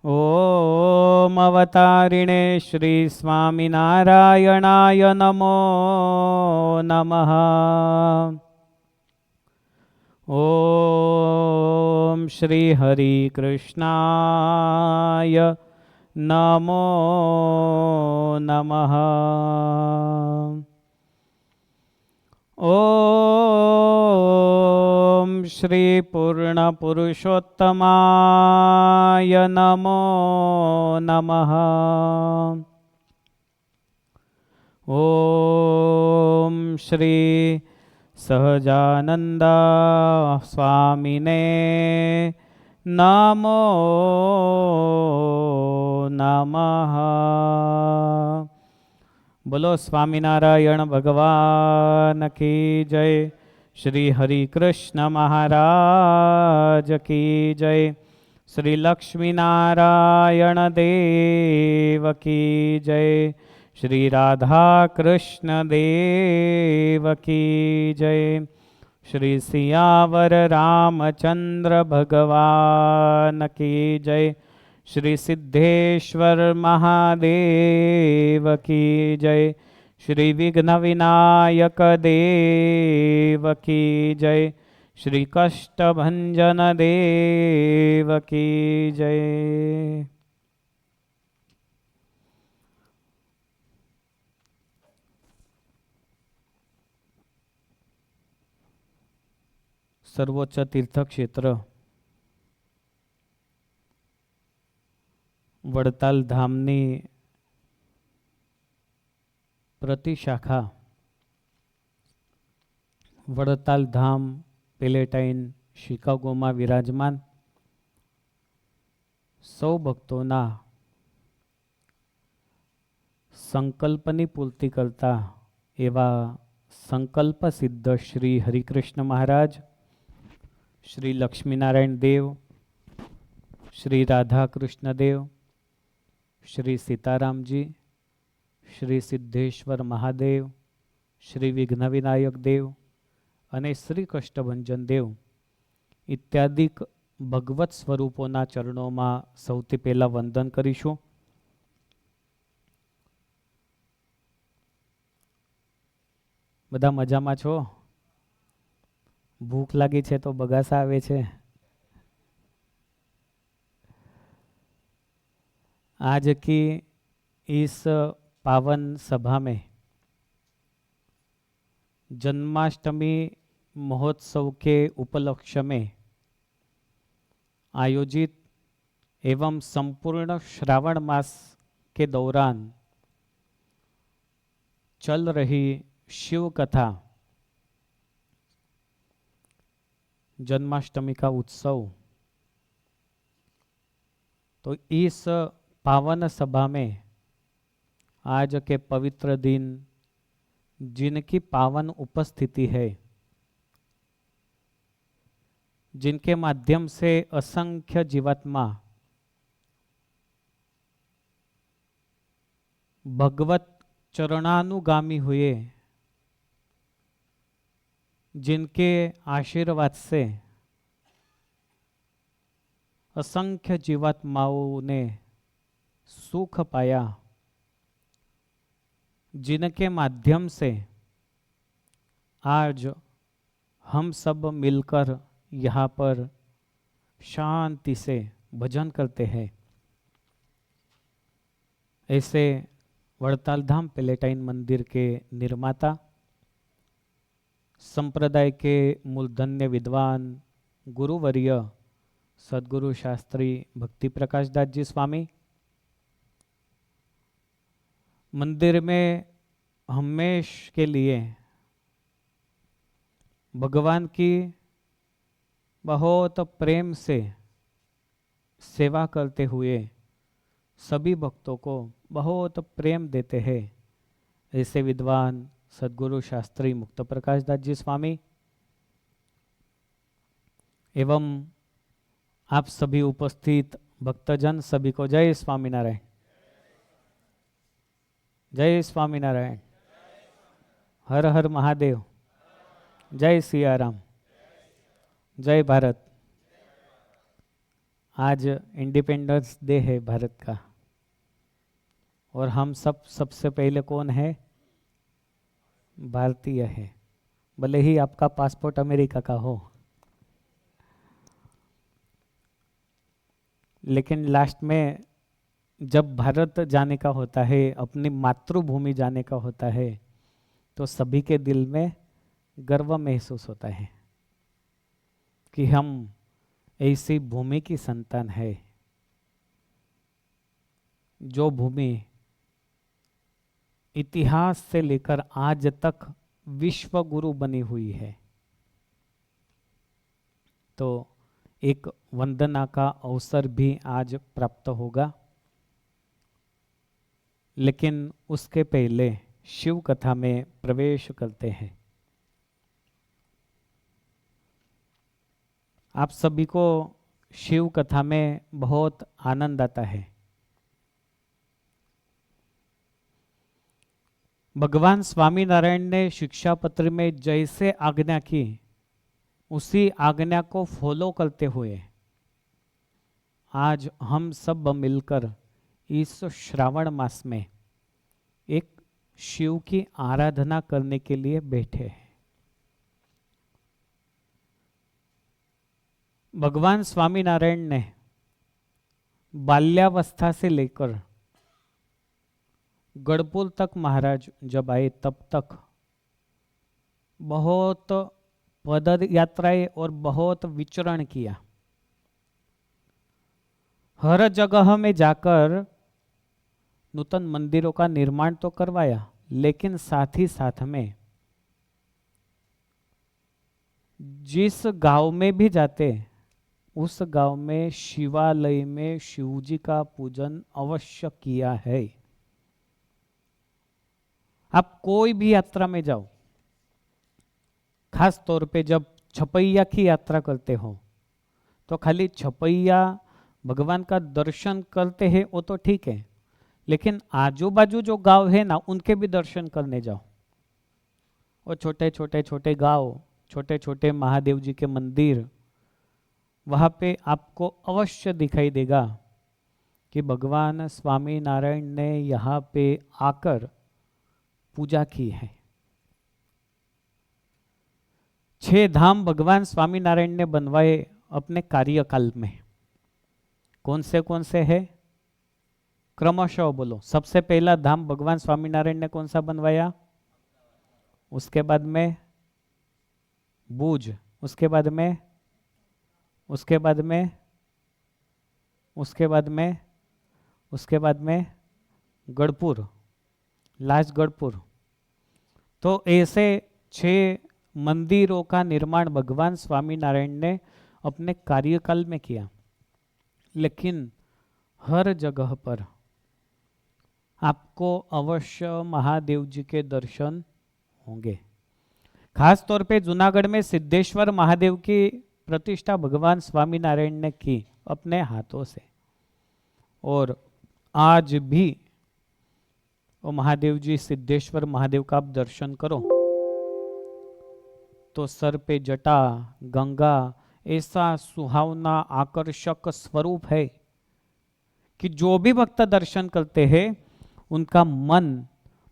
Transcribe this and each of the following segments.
ओम अवतारिणे श्री स्वामिनारायणाय नमो नमः। ओम श्री हरि कृष्णाय नमो नमः। ओम श्री पूर्ण पुरुषोत्तमाय नमो नमः। ओम श्री सहजानंद स्वामिने नमो नमः। बोलो स्वामीनारायण भगवान की जय। श्री हरि कृष्ण महाराज की जय। श्री लक्ष्मी नारायण देव की जय। श्री राधा कृष्ण देव की जय। श्री सियावर रामचंद्र भगवान की जय। श्री सिद्धेश्वर महादेव की जय। श्री विघ्न विनायक देव की जय। श्री कष्टभंजन देव की जय। सर्वोच्च तीर्थक्षेत्र वड़ताल धामनी प्रतिशाखा वड़ताल धाम पेलेटाइन शिकागो में विराजमान सौ भक्तोना संकल्पनी पूर्ति करता एवा संकल्प सिद्ध श्री हरिकृष्ण महाराज, श्री लक्ष्मीनारायण देव, श्री राधा कृष्ण देव, श्री सीताराम जी, श्री सिद्धेश्वर महादेव, श्री विघ्न विनायक देव अने श्री कष्टभंजन देव इत्यादि भगवत स्वरूपोना चरणों में सौथी पहला वंदन करीशुं। बधा मजामां छो? भूख लागी छे तो बगासा आवे छे। आज की इस पावन सभा में जन्माष्टमी महोत्सव के उपलक्ष्य में आयोजित एवं संपूर्ण श्रावण मास के दौरान चल रही शिव कथा जन्माष्टमी का उत्सव, तो इस पावन सभा में आज के पवित्र दिन जिनकी पावन उपस्थिति है, जिनके माध्यम से असंख्य जीवात्मा भगवत चरणानुगामी हुए, जिनके आशीर्वाद से असंख्य जीवात्माओं ने सुख पाया, जिनके माध्यम से आज हम सब मिलकर यहाँ पर शांति से भजन करते हैं। ऐसे वड़ताल धाम पेलेटाइन मंदिर के निर्माता, संप्रदाय के मूलधन्य विद्वान गुरुवर्य सद्गुरु शास्त्री भक्ति प्रकाश दास जी स्वामी मंदिर में हमेश के लिए भगवान की बहुत प्रेम से सेवा करते हुए सभी भक्तों को बहुत प्रेम देते हैं। ऐसे विद्वान सद्गुरु शास्त्री मुक्त प्रकाश दास जी स्वामी एवं आप सभी उपस्थित भक्तजन सभी को जय स्वामीनारायण। जय स्वामीनारायण। हर हर महादेव। जय सिया राम। जय भारत। आज इंडिपेंडेंस डे है भारत का, और हम सब सबसे पहले कौन है? भारतीय है, भले ही आपका पासपोर्ट अमेरिका का हो। लेकिन लास्ट में जब भारत जाने का होता है, अपनी मातृभूमि जाने का होता है, तो सभी के दिल में गर्व महसूस होता है कि हम ऐसी भूमि की संतान है, जो भूमि इतिहास से लेकर आज तक विश्व गुरु बनी हुई है। तो एक वंदना का अवसर भी आज प्राप्त होगा। लेकिन उसके पहले शिव कथा में प्रवेश करते हैं। आप सभी को शिव कथा में बहुत आनंद आता है। भगवान स्वामीनारायण ने शिक्षा पत्र में जैसे आज्ञा की, उसी आज्ञा को फॉलो करते हुए आज हम सब मिलकर इस श्रावण मास में एक शिव की आराधना करने के लिए बैठे हैं। भगवान स्वामीनारायण ने बाल्यावस्था से लेकर गढ़पुर तक महाराज जब आए तब तक बहुत पद यात्राएं और बहुत विचरण किया। हर जगह में जाकर नूतन मंदिरों का निर्माण तो करवाया, लेकिन साथ ही साथ में जिस गांव में भी जाते, उस गांव में शिवालय में शिवजी का पूजन अवश्य किया है। आप कोई भी यात्रा में जाओ, खास तौर पे जब छपैया की यात्रा करते हो, तो खाली छपैया भगवान का दर्शन करते हैं वो तो ठीक है, लेकिन आजू बाजू जो गांव है ना, उनके भी दर्शन करने जाओ। और छोटे छोटे गांव, छोटे छोटे महादेव जी के मंदिर, वहाँ पे आपको अवश्य दिखाई देगा कि भगवान स्वामी नारायण ने यहाँ पे आकर पूजा की है। 6 धाम भगवान स्वामी नारायण ने बनवाए अपने कार्यकाल में। कौन से है? क्रमशः बोलो। सबसे पहला धाम भगवान स्वामी नारायण ने कौन सा बनवाया? उसके बाद में भुज, उसके बाद में उसके बाद में उसके बाद में उसके बाद में गढ़पुर, लास्ट गढ़पुर। तो ऐसे 6 मंदिरों का निर्माण भगवान स्वामीनारायण ने अपने कार्यकाल में किया। लेकिन हर जगह पर आपको अवश्य महादेव जी के दर्शन होंगे। खास तौर पे जूनागढ़ में सिद्धेश्वर महादेव की प्रतिष्ठा भगवान स्वामीनारायण ने की अपने हाथों से, और आज भी वो महादेव जी, सिद्धेश्वर महादेव का आप दर्शन करो तो सर पे जटा, गंगा, ऐसा सुहावना आकर्षक स्वरूप है कि जो भी भक्त दर्शन करते हैं उनका मन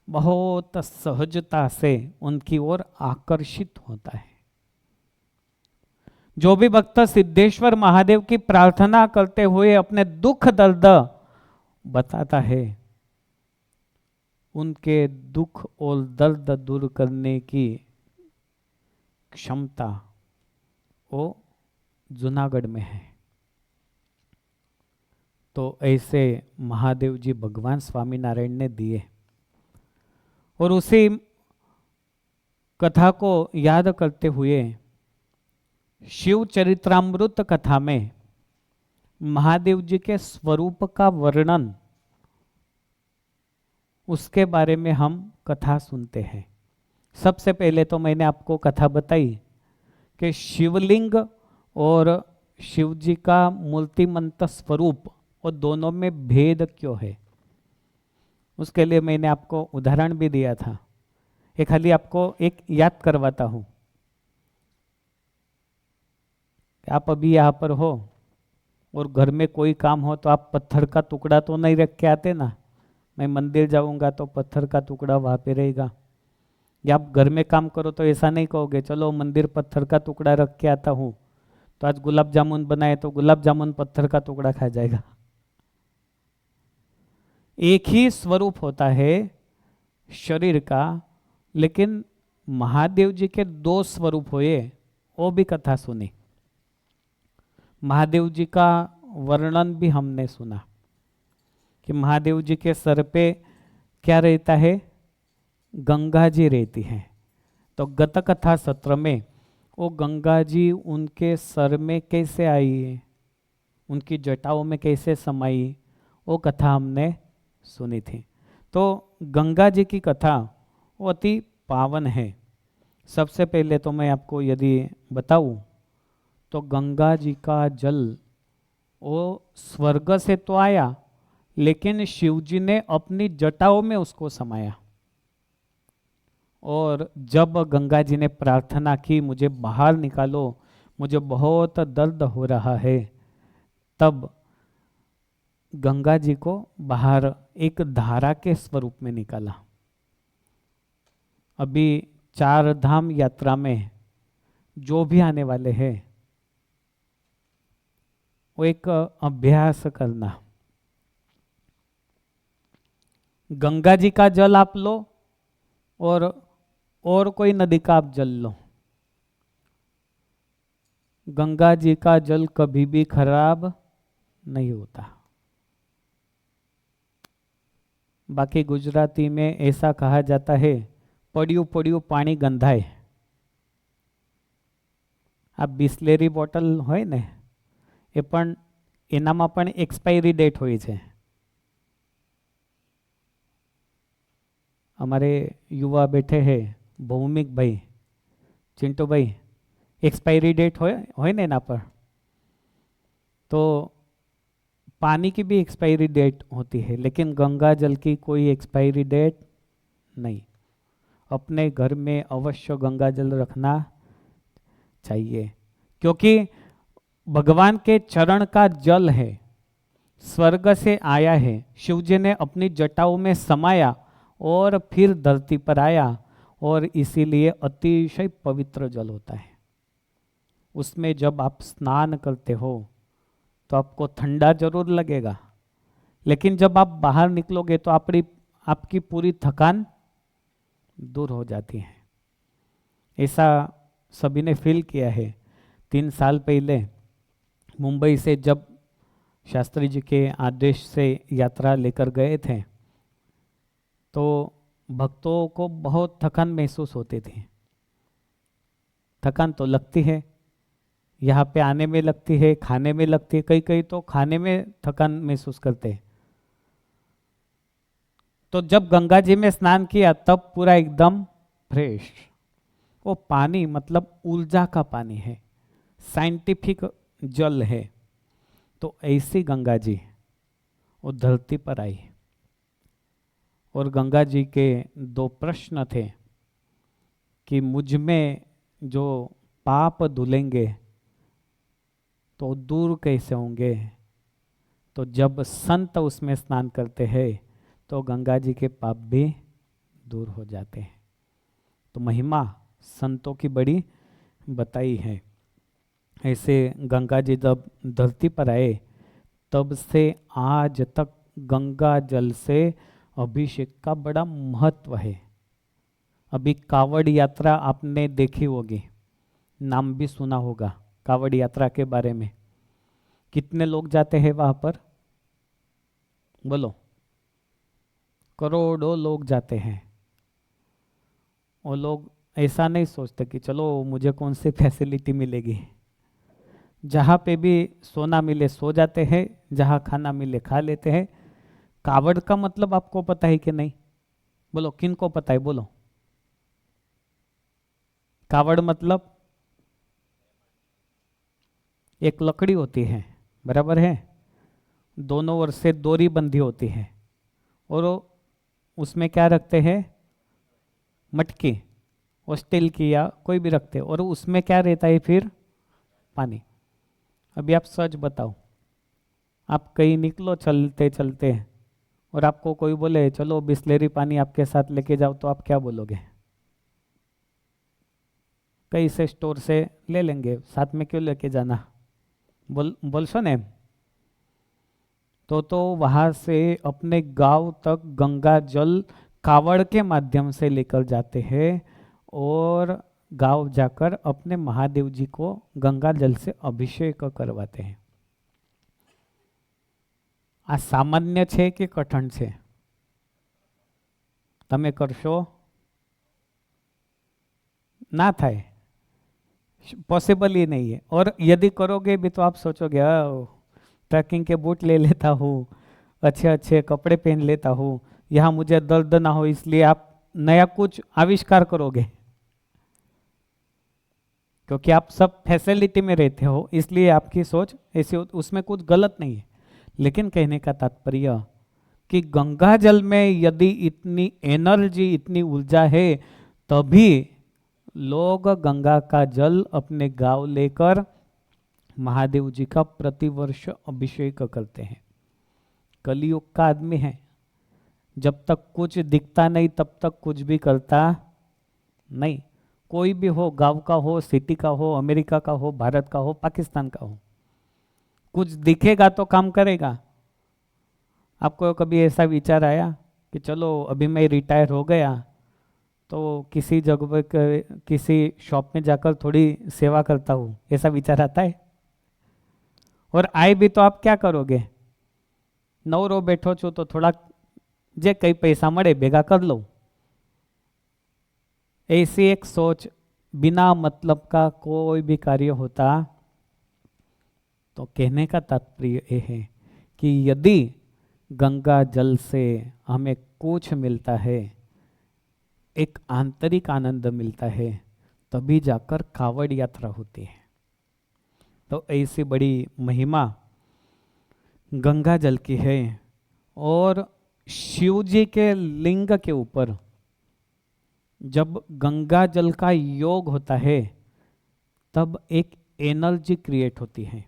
बहुत सहजता से उनकी ओर आकर्षित होता है। जो भी भक्त सिद्धेश्वर महादेव की प्रार्थना करते हुए अपने दुख दर्द बताता है, उनके दुख और दर्द दूर करने की क्षमता वो जूनागढ़ में है। तो ऐसे महादेव जी भगवान स्वामीनारायण ने दिए, और उसी कथा को याद करते हुए शिव चरित्रामृत कथा में महादेव जी के स्वरूप का वर्णन, उसके बारे में हम कथा सुनते हैं। सबसे पहले तो मैंने आपको कथा बताई कि शिवलिंग और शिव जी का मूर्तिमंत स्वरूप और दोनों में भेद क्यों है। उसके लिए मैंने आपको उदाहरण भी दिया था। ये खाली आपको एक याद करवाता हूं। कि आप अभी यहाँ पर हो और घर में कोई काम हो तो आप पत्थर का टुकड़ा तो नहीं रख के आते ना, मैं मंदिर जाऊंगा तो पत्थर का टुकड़ा वहाँ पे रहेगा। या आप घर में काम करो तो ऐसा नहीं कहोगे चलो मंदिर पत्थर का टुकड़ा रख के आता हूँ, तो आज गुलाब जामुन बनाए तो गुलाब जामुन पत्थर का टुकड़ा खा जाएगा। एक ही स्वरूप होता है शरीर का, लेकिन महादेव जी के दो स्वरूप हुए, वो भी कथा सुनी। महादेव जी का वर्णन भी हमने सुना कि महादेव जी के सर पे क्या रहता है, गंगा जी रहती है। तो गत कथा सत्र में वो गंगा जी उनके सर में कैसे आई है, उनकी जटाओं में कैसे समाई, वो कथा हमने सुनी थी। तो गंगा जी की कथा वो अति पावन है। सबसे पहले तो मैं आपको यदि बताऊं तो गंगा जी का जल वो स्वर्ग से तो आया, लेकिन शिव जी ने अपनी जटाओं में उसको समाया। और जब गंगा जी ने प्रार्थना की मुझे बाहर निकालो, मुझे बहुत दर्द हो रहा है, तब गंगा जी को बाहर एक धारा के स्वरूप में निकाला। अभी 4 धाम यात्रा में जो भी आने वाले हैं वो एक अभ्यास करना, गंगा जी का जल आप लो और कोई नदी का आप जल लो, गंगा जी का जल कभी भी खराब नहीं होता। बाकी गुजराती में ऐसा कहा जाता है पड़िયું पड़िયું पानी गंधाय। आ बिस्लेरी बोटल होय ने ए पण एनामां पण एक्सपायरी डेट होय छे। हमारे युवा बैठे हैं भौमिक भाई, चिंटू भाई, एक्सपायरी डेट होय ने एना पर, तो पानी की भी एक्सपायरी डेट होती है, लेकिन गंगा जल की कोई एक्सपायरी डेट नहीं। अपने घर में अवश्य गंगा जल रखना चाहिए, क्योंकि भगवान के चरण का जल है, स्वर्ग से आया है, शिव जी ने अपनी जटाओं में समाया और फिर धरती पर आया, और इसीलिए अतिशय पवित्र जल होता है। उसमें जब आप स्नान करते हो तो आपको ठंडा जरूर लगेगा, लेकिन जब आप बाहर निकलोगे तो आपकी पूरी थकान दूर हो जाती है। ऐसा सभी ने फील किया है। 3 साल पहले मुंबई से जब शास्त्री जी के आदेश से यात्रा लेकर गए थे तो भक्तों को बहुत थकान महसूस होती थी। थकान तो लगती है, यहाँ पे आने में लगती है, खाने में लगती है, कई कई तो खाने में थकान महसूस करते हैं। तो जब गंगा जी में स्नान किया तब पूरा एकदम फ्रेश। वो पानी मतलब ऊर्जा का पानी है, साइंटिफिक जल है। तो ऐसी गंगा जी वो धरती पर आई, और गंगा जी के 2 प्रश्न थे कि मुझ में जो पाप धुलेंगे तो दूर कैसे होंगे। तो जब संत उसमें स्नान करते हैं तो गंगा जी के पाप भी दूर हो जाते हैं। तो महिमा संतों की बड़ी बताई है। ऐसे गंगा जी जब धरती पर आए तब से आज तक गंगा जल से अभिषेक का बड़ा महत्व है। अभी कावड़ यात्रा आपने देखी होगी, नाम भी सुना होगा कावड़ यात्रा के बारे में। कितने लोग जाते हैं वहां पर, बोलो? करोड़ों लोग जाते हैं। वो लोग ऐसा नहीं सोचते कि चलो मुझे कौन सी फैसिलिटी मिलेगी, जहाँ पे भी सोना मिले सो जाते हैं, जहाँ खाना मिले खा लेते हैं। कावड़ का मतलब आपको पता है कि नहीं? बोलो, किन को पता है, बोलो। कावड़ मतलब एक लकड़ी होती है, बराबर है, दोनों ओर से डोरी बंधी होती है, और उसमें क्या रखते हैं, मटकी, और स्टील की या कोई भी रखते हैं, और उसमें क्या रहता है फिर, पानी। अभी आप सच बताओ, आप कहीं निकलो चलते चलते और आपको कोई बोले चलो बिस्लेरी पानी आपके साथ लेके जाओ, तो आप क्या बोलोगे? कहीं से स्टोर से ले लेंगे, साथ में क्यों लेके जाना, बोलशो ने? तो वहां से अपने गांव तक गंगा जल कावड़ के माध्यम से लेकर जाते हैं और गांव जाकर अपने महादेव जी को गंगा जल से अभिषेक करवाते हैं। आ सामान्य छे कि कठिन छे? तमे करशो? ना थाय, पॉसिबल ही नहीं है। और यदि करोगे भी तो आप सोचोगे ट्रैकिंग के बूट ले लेता हूँ, अच्छे अच्छे कपड़े पहन लेता हूँ, यहाँ मुझे दर्द ना हो, इसलिए आप नया कुछ आविष्कार करोगे, क्योंकि आप सब फैसिलिटी में रहते हो, इसलिए आपकी सोच ऐसी, उसमें कुछ गलत नहीं है। लेकिन कहने का तात्पर्य कि गंगा जल में यदि इतनी एनर्जी, इतनी ऊर्जा है, तभी लोग गंगा का जल अपने गांव लेकर महादेव जी का प्रतिवर्ष अभिषेक करते हैं। कलयुग का आदमी है, जब तक कुछ दिखता नहीं तब तक कुछ भी करता नहीं। कोई भी हो, गांव का हो, सिटी का हो, अमेरिका का हो, भारत का हो, पाकिस्तान का हो, कुछ दिखेगा तो काम करेगा। आपको कभी ऐसा विचार आया कि चलो अभी मैं रिटायर हो गया तो किसी जगह किसी शॉप में जाकर थोड़ी सेवा करता हूँ, ऐसा विचार आता है? और आए भी तो आप क्या करोगे? नवरो बैठो छो तो थोड़ा जे कई पैसा मळे भेगा कर लो, ऐसी एक सोच। बिना मतलब का कोई भी कार्य होता। तो कहने का तात्पर्य यह है कि यदि गंगा जल से हमें कुछ मिलता है, एक आंतरिक आनंद मिलता है, तभी जाकर कावड़ यात्रा होती है। तो ऐसी बड़ी महिमा गंगा जल की है। और शिव जी के लिंग के ऊपर जब गंगा जल का योग होता है, तब एक एनर्जी क्रिएट होती है।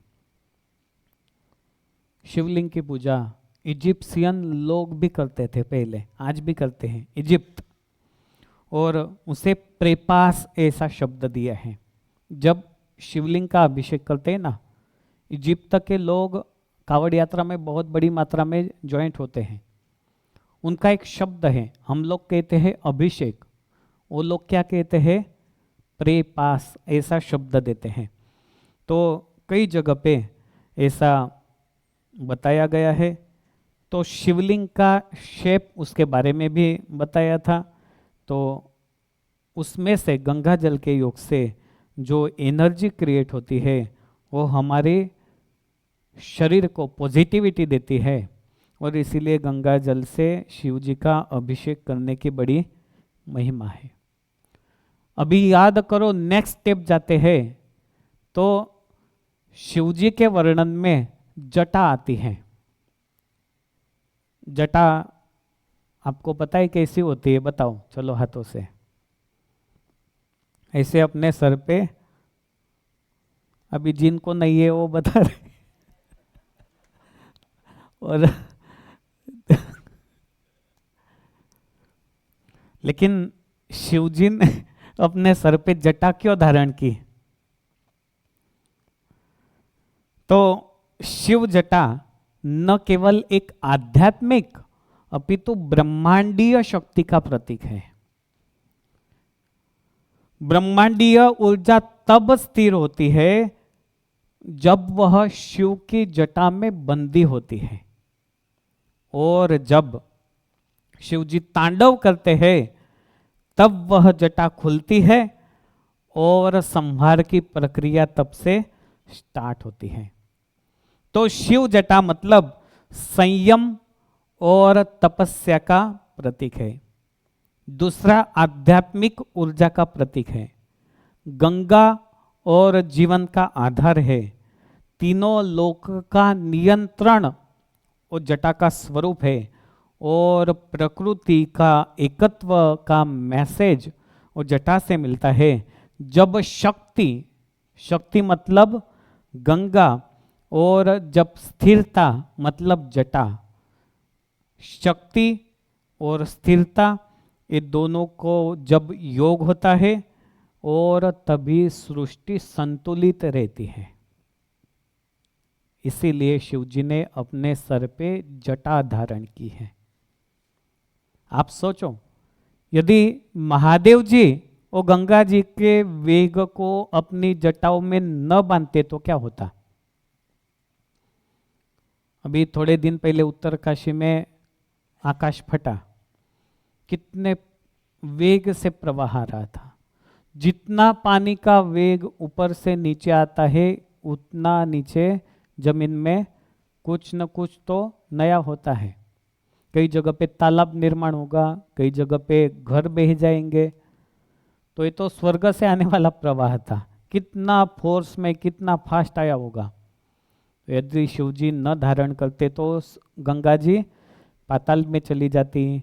शिवलिंग की पूजा इजिप्शियन लोग भी करते थे पहले, आज भी करते हैं, इजिप्ट, और उसे प्रेपास ऐसा शब्द दिया है। जब शिवलिंग का अभिषेक करते हैं ना, इजिप्ट के लोग कावड़ यात्रा में बहुत बड़ी मात्रा में ज्वाइंट होते हैं। उनका एक शब्द है, हम लोग कहते हैं अभिषेक, वो लोग क्या कहते हैं? प्रेपास, ऐसा शब्द देते हैं। तो कई जगह पे ऐसा बताया गया है। तो शिवलिंग का शेप, उसके बारे में भी बताया था। तो उसमें से गंगा जल के योग से जो एनर्जी क्रिएट होती है, वो हमारे शरीर को पॉजिटिविटी देती है, और इसीलिए गंगा जल से शिव जी का अभिषेक करने की बड़ी महिमा है। अभी याद करो, नेक्स्ट स्टेप जाते हैं तो शिव जी के वर्णन में जटा आती है। जटा आपको पता है कैसी होती है? बताओ चलो हाथों से। ऐसे अपने सर पे, अभी जिनको नहीं है वो बता रहे और लेकिन शिवजी ने अपने सर पे जटा क्यों धारण की? तो शिव जटा न केवल एक आध्यात्मिक अपितु ब्रह्मांडीय शक्ति का प्रतीक है। ब्रह्मांडीय ऊर्जा तब स्थिर होती है जब वह शिव की जटा में बंदी होती है, और जब शिव जी तांडव करते हैं तब वह जटा खुलती है और संहार की प्रक्रिया तब से स्टार्ट होती है। तो शिव जटा मतलब संयम और तपस्या का प्रतीक है। दूसरा आध्यात्मिक ऊर्जा का प्रतीक है। गंगा और जीवन का आधार है। तीनों लोक का नियंत्रण वो जटा का स्वरूप है, और प्रकृति का एकत्व का मैसेज वो जटा से मिलता है। जब शक्ति, शक्ति मतलब गंगा और जब स्थिरता मतलब जटा, शक्ति और स्थिरता, ये दोनों को जब योग होता है और तभी सृष्टि संतुलित रहती है। इसीलिए शिव जी ने अपने सर पे जटा धारण की है। आप सोचो, यदि महादेव जी और गंगा जी के वेग को अपनी जटाओं में न बांधते तो क्या होता। अभी थोड़े दिन पहले उत्तरकाशी में आकाश फटा, कितने वेग से प्रवाह आ रहा था। जितना पानी का वेग ऊपर से नीचे आता है उतना नीचे जमीन में कुछ न कुछ तो नया होता है। कई जगह पे तालाब निर्माण होगा, कई जगह पे घर बह जाएंगे। तो ये तो स्वर्ग से आने वाला प्रवाह था, कितना फोर्स में कितना फास्ट आया होगा। यदि शिव जी न धारण करते तो गंगा जी पाताल में चली जाती,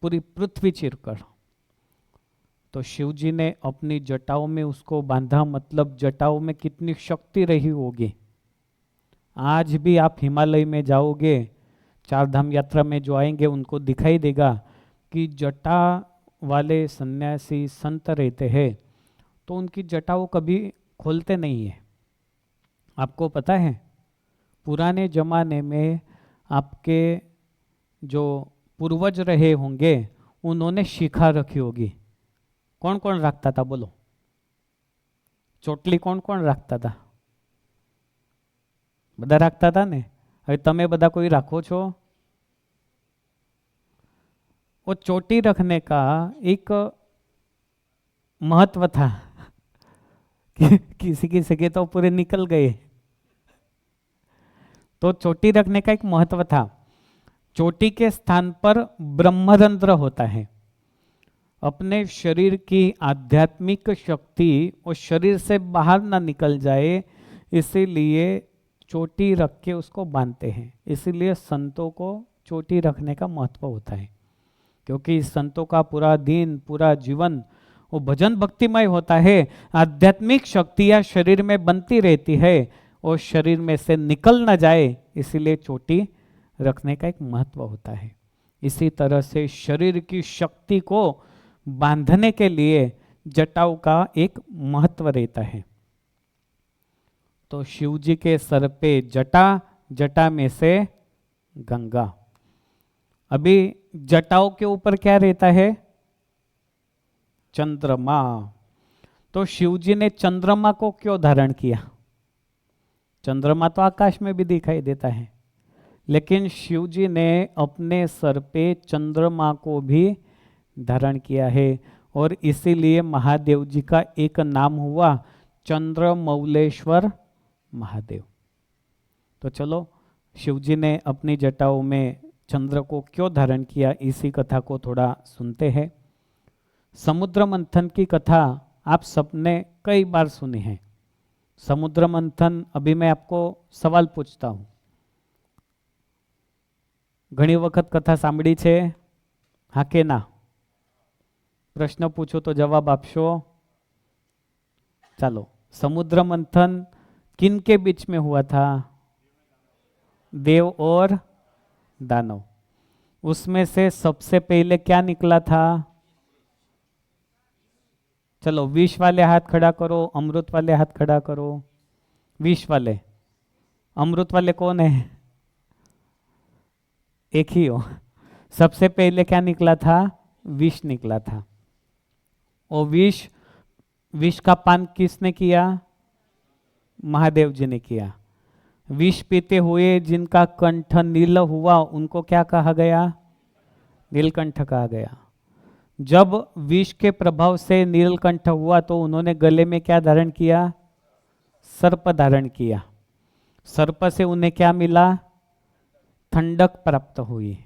पूरी पृथ्वी चिरकर। तो शिव जी ने अपनी जटाओं में उसको बांधा, मतलब जटाओं में कितनी शक्ति रही होगी। आज भी आप हिमालय में जाओगे, चार धाम यात्रा में जो आएंगे उनको दिखाई देगा कि जटा वाले सन्यासी संत रहते हैं तो उनकी जटाओं कभी खोलते नहीं है। आपको पता है पुराने जमाने में आपके जो पूर्वज रहे होंगे उन्होंने शिखा रखी होगी। कौन कौन रखता था बोलो? ચોટલી કોણ કોણ રાખતા હતા? બધા રાખતા હતા ને? હવે તમે બધા कोई રાખો છો? वो चोटी रखने का एक महत्व था। किसी किसी के तो पूरे निकल गए। तो चोटी रखने का एक महत्व था। चोटी के स्थान पर ब्रह्मरंध्र होता है। अपने शरीर की आध्यात्मिक शक्ति और शरीर से बाहर ना निकल जाए, इसीलिए चोटी रख के उसको बांधते हैं। इसीलिए संतों को चोटी रखने का महत्व होता है, क्योंकि संतों का पूरा दिन पूरा जीवन वो भजन भक्तिमय होता है। आध्यात्मिक शक्तियाँ शरीर में बनती रहती है और शरीर में से निकल ना जाए, इसीलिए चोटी रखने का एक महत्व होता है। इसी तरह से शरीर की शक्ति को बांधने के लिए जटाओं का एक महत्व रहता है। तो शिव जी के सर पे जटा, जटा में से गंगा। अभी जटाओं के ऊपर क्या रहता है? चंद्रमा। तो शिव जी ने चंद्रमा को क्यों धारण किया? चंद्रमा तो आकाश में भी दिखाई देता है, लेकिन शिव जी ने अपने सर पे चंद्रमा को भी धारण किया है और इसीलिए महादेव जी का एक नाम हुआ चंद्रमौलेश्वर महादेव। तो चलो शिव जी ने अपनी जटाओं में चंद्र को क्यों धारण किया, इसी कथा को थोड़ा सुनते हैं। समुद्र मंथन की कथा आप सबने कई बार सुनी है। समुद्र मंथन, अभी मैं आपको सवाल पूछता हूँ, घणी वखत कथा सांभળી છે? हाँ के ना? प्रश्न पूछो तो जवाब आपशो। चलो, समुद्र मंथन किन के बीच में हुआ था? देव और दानव। उसमें से सबसे पहले क्या निकला था? चलो विष वाले हाथ खड़ा करो, अमृत वाले हाथ खड़ा करो। विष वाले, अमृत वाले कौन है? एक ही हो। सबसे पहले क्या निकला था? विष निकला था। और विष का पान किसने किया? महादेव जी ने किया। विष पीते हुए जिनका कंठ नील हुआ उनको क्या कहा गया? नीलकंठ कहा गया। जब विष के प्रभाव से नीलकंठ हुआ तो उन्होंने गले में क्या धारण किया? सर्प धारण किया। सर्प से उन्हें क्या मिला? ठंडक प्राप्त हुई।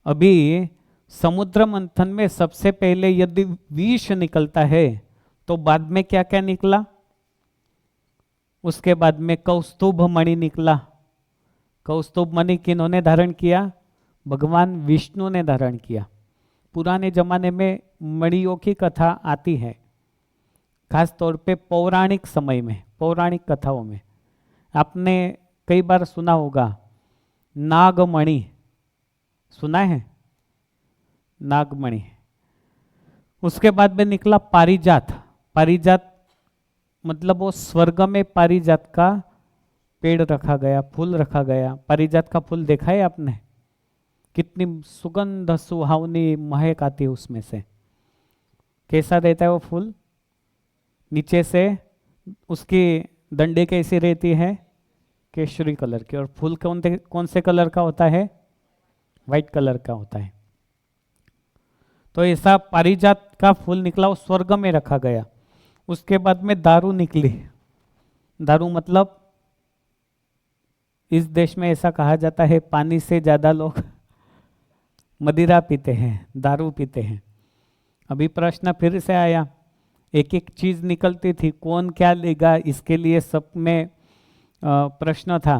अभी समुद्र मंथन में सबसे पहले यदि विष निकलता है तो बाद में क्या क्या निकला? उसके बाद में कौस्तुभ मणि निकला। कौस्तुभ मणि किन्होंने धारण किया? भगवान विष्णु ने धारण किया। पुराने जमाने में मणियों की कथा आती है, खास तौर पे पौराणिक समय में, पौराणिक कथाओं में। आपने कई बार सुना होगा, नागमणि सुना है, नागमणि। उसके बाद में निकला पारिजात। पारिजात मतलब वो स्वर्ग में पारिजात का पेड़ रखा गया, फूल रखा गया। पारिजात का फूल देखा है आपने? कितनी सुगंध सुहावनी महक आती है उसमें से। कैसा रहता है वो फूल? नीचे से उसकी डंडे कैसी रहती है? केसरी कलर की। और फूल कौन से कलर का होता है? वाइट कलर का होता है। तो ऐसा पारिजात का फूल निकला, वो स्वर्ग में रखा गया। उसके बाद में दारू निकली। दारू मतलब इस देश में ऐसा कहा जाता है, पानी से ज्यादा लोग मदिरा पीते हैं, दारू पीते हैं। अभी प्रश्न फिर से आया, एक एक चीज निकलती थी, कौन क्या लेगा, इसके लिए सब में प्रश्न था।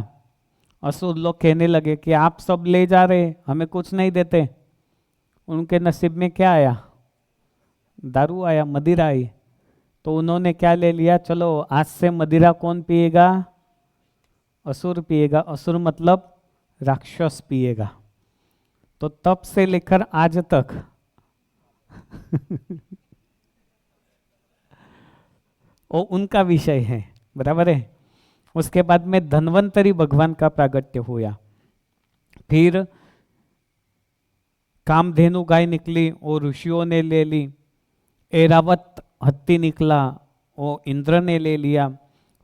असुर लोग कहने लगे कि आप सब ले जा रहे, हमें कुछ नहीं देते। उनके नसीब में क्या आया? दारू आया, मदिरा आई। तो उन्होंने क्या ले लिया, चलो आज से मदिरा कौन पिएगा? असुर पिएगा। असुर मतलब राक्षस पिएगा। तो तब से लेकर आज तक वो उनका विषय है, बराबर है। उसके बाद में धन्वंतरी भगवान का प्रागट्य हुआ। फिर कामधेनु गाय निकली, और ऋषियों ने ले ली। ऐरावत हत्ती निकला, वो इंद्र ने ले लिया।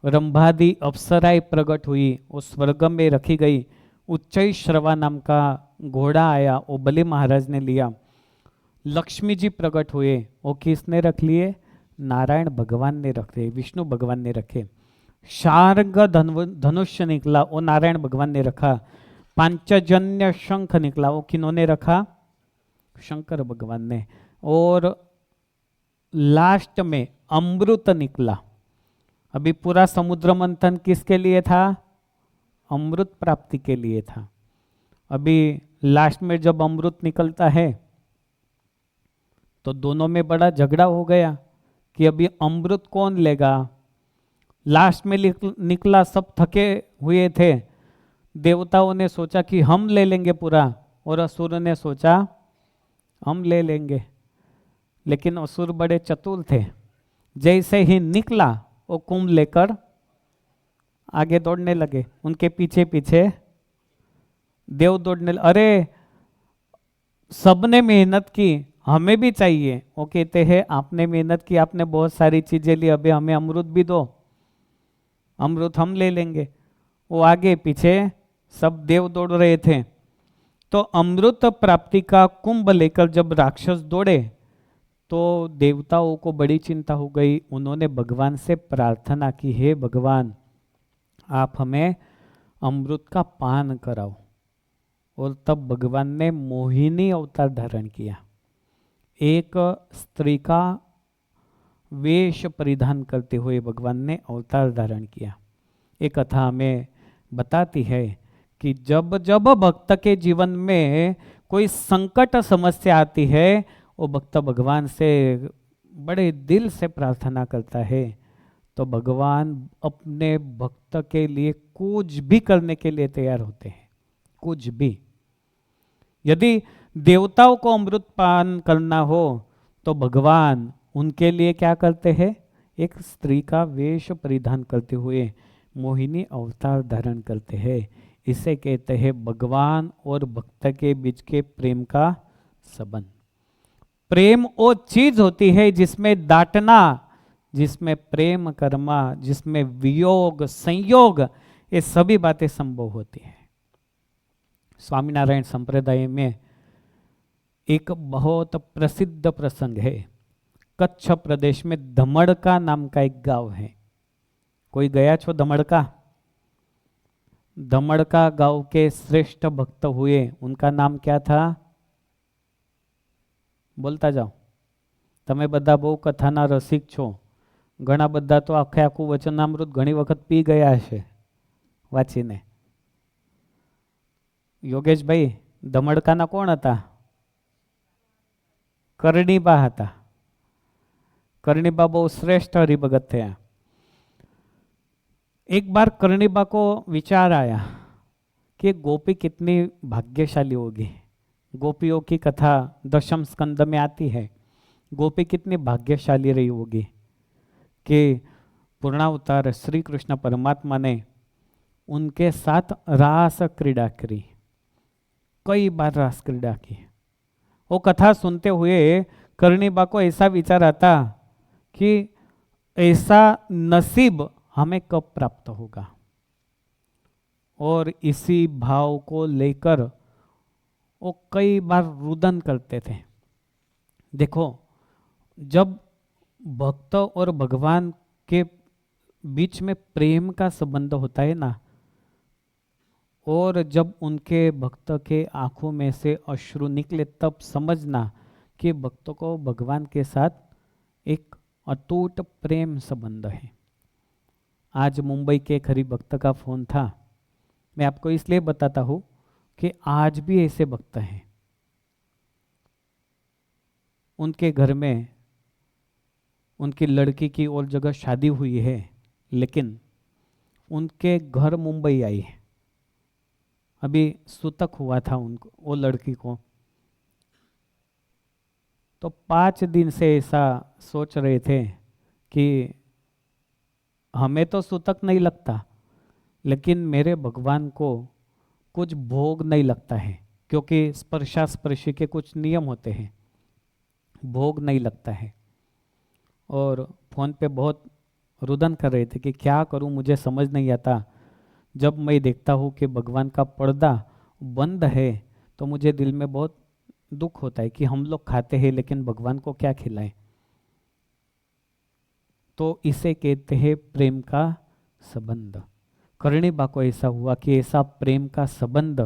रंभादि अप्सराएं प्रकट हुई, वो स्वर्ग में रखी गई। उच्चई श्रवा नाम का घोड़ा आया, वो बलि महाराज ने लिया। लक्ष्मी जी प्रकट हुए, वो किसने रख लिए? नारायण भगवान ने रखे, विष्णु भगवान ने रखे। शार्ग धनुष्य निकला, वो नारायण भगवान ने रखा। पांचजन्य शंख निकला, वो किन्होंने रखा? शंकर भगवान ने। और लास्ट में अमृत निकला। अभी पूरा समुद्र मंथन किसके लिए था? अमृत प्राप्ति के लिए था। अभी लास्ट में जब अमृत निकलता है तो दोनों में बड़ा झगड़ा हो गया कि अभी अमृत कौन लेगा। लास्ट में निकला, सब थके हुए थे। देवताओं ने सोचा कि हम ले लेंगे पूरा, और असुर ने सोचा हम ले लेंगे। लेकिन असुर बड़े चतुर थे। जैसे ही निकला, वो कुंभ लेकर आगे दौड़ने लगे, उनके पीछे पीछे देव दौड़ने अरे सबने मेहनत की, हमें भी चाहिए। वो कहते हैं आपने मेहनत की, आपने बहुत सारी चीजें ली, अभी हमें अमृत भी दो, अमृत हम ले लेंगे। वो आगे पीछे सब देव दौड़ रहे थे। तो अमृत प्राप्ति का कुंभ लेकर जब राक्षस दौड़े तो देवताओं को बड़ी चिंता हो गई। उन्होंने भगवान से प्रार्थना की, हे भगवान आप हमें अमृत का पान कराओ। और तब भगवान ने मोहिनी अवतार धारण किया। एक स्त्री का वेश परिधान करते हुए भगवान ने अवतार धारण किया। एक कथा हमें बताती है कि जब जब भक्त के जीवन में कोई संकट समस्या आती है, वो भक्त भगवान से बड़े दिल से प्रार्थना करता है, तो भगवान अपने भक्त के लिए कुछ भी करने के लिए तैयार होते हैं, कुछ भी। यदि देवताओं को अमृत पान करना हो तो भगवान उनके लिए क्या करते हैं? एक स्त्री का वेश परिधान करते हुए मोहिनी अवतार धारण करते हैं। इसे कहते हैं भगवान और भक्त के बीच के प्रेम का संबंध। प्रेम वो चीज होती है जिसमें डांटना, जिसमें प्रेम कर्मा, जिसमें वियोग संयोग, ये सभी बातें संभव होती है। स्वामीनारायण संप्रदाय में एक बहुत प्रसिद्ध प्रसंग है। कच्छ प्रदेश में धमड़का नाम का एक गांव है। कोई गया छो धमड़का? धमड़का गांव के श्रेष्ठ भक्त हुए, उनका नाम क्या था? बोलता जाओ। તમે બધા બહુ કથાના રસિક છો, ઘણા બધા તો આખે આખું વચનામૃત ઘણી વખત પી ગયા હશે વાંચીને। યોગેશભાઈ, ધમડકાના કોણ હતા? કરણીબા હતા। કરણીબા બહુ શ્રેષ્ઠ હરિભગત થયા। एक बार कर्णिबा को विचार आया कि गोपी कितनी भाग्यशाली होगी। गोपियों की कथा दशम स्कंद में आती है। गोपी कितनी भाग्यशाली रही होगी कि पूर्णावतार श्री कृष्ण परमात्मा ने उनके साथ रास क्रीड़ा करी, कई बार रास क्रीड़ा की। वो कथा सुनते हुए कर्णिबा को ऐसा विचार आता कि ऐसा नसीब हमें कब प्राप्त होगा, और इसी भाव को लेकर वो कई बार रुदन करते थे। देखो, जब भक्त और भगवान के बीच में प्रेम का संबंध होता है ना, और जब उनके भक्त के आंखों में से अश्रु निकले, तब समझना कि भक्तों को भगवान के साथ एक अटूट प्रेम संबंध है। आज मुंबई के एक हरिभक्त का फोन था। मैं आपको इसलिए बताता हूँ कि आज भी ऐसे भक्त हैं। उनके घर में उनकी लड़की की और जगह शादी हुई है, लेकिन उनके घर मुंबई आई है। अभी सूतक हुआ था उनको, वो लड़की को। तो 5 दिन से ऐसा सोच रहे थे कि हमें तो सूतक नहीं लगता, लेकिन मेरे भगवान को कुछ भोग नहीं लगता है, क्योंकि स्पर्शास्पर्शी के कुछ नियम होते हैं, भोग नहीं लगता है। और फोन पे बहुत रुदन कर रहे थे कि क्या करूं, मुझे समझ नहीं आता। जब मैं देखता हूं कि भगवान का पर्दा बंद है तो मुझे दिल में बहुत दुख होता है कि हम लोग खाते हैं लेकिन भगवान को क्या खिलाएं। तो इसे कहते हैं प्रेम का संबंध। कर्णिबा को ऐसा हुआ कि ऐसा प्रेम का संबंध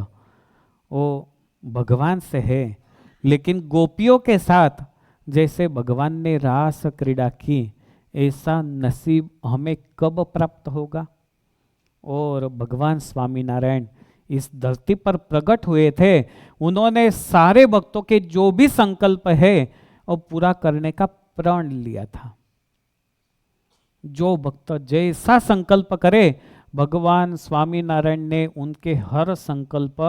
वो भगवान से है, लेकिन गोपियों के साथ जैसे भगवान ने रास क्रीड़ा की, ऐसा नसीब हमें कब प्राप्त होगा। और भगवान स्वामीनारायण इस धरती पर प्रकट हुए थे। उन्होंने सारे भक्तों के जो भी संकल्प है वो पूरा करने का प्रण लिया था। जो भक्त जैसा संकल्प करे, भगवान स्वामीनारायण ने उनके हर संकल्प